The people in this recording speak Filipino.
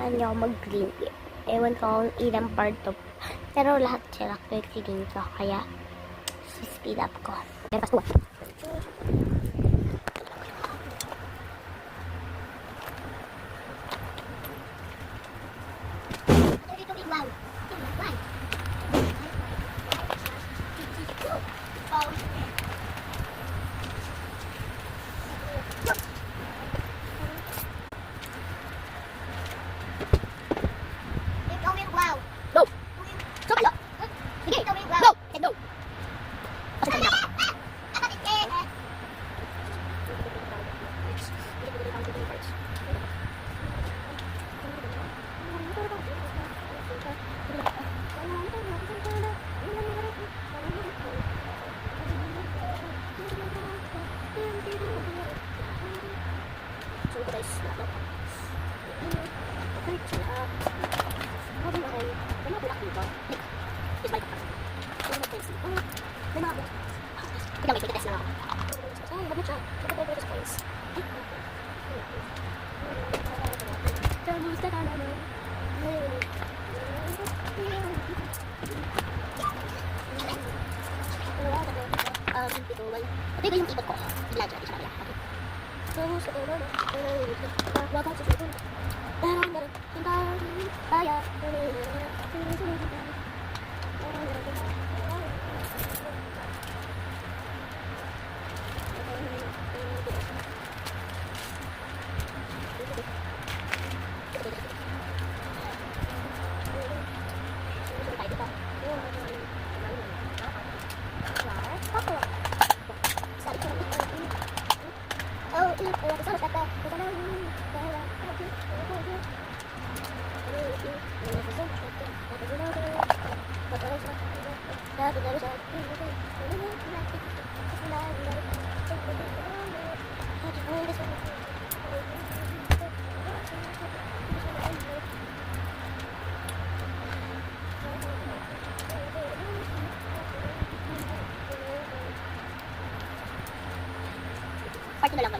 saan niya ako mag-clean. Ewan ko kung ilang part to. Pero lahat sila clean ko. Kaya, speed up ko. Pero pas ito yung ipot ko. Bigla dyan, isa kaya. Part na lang.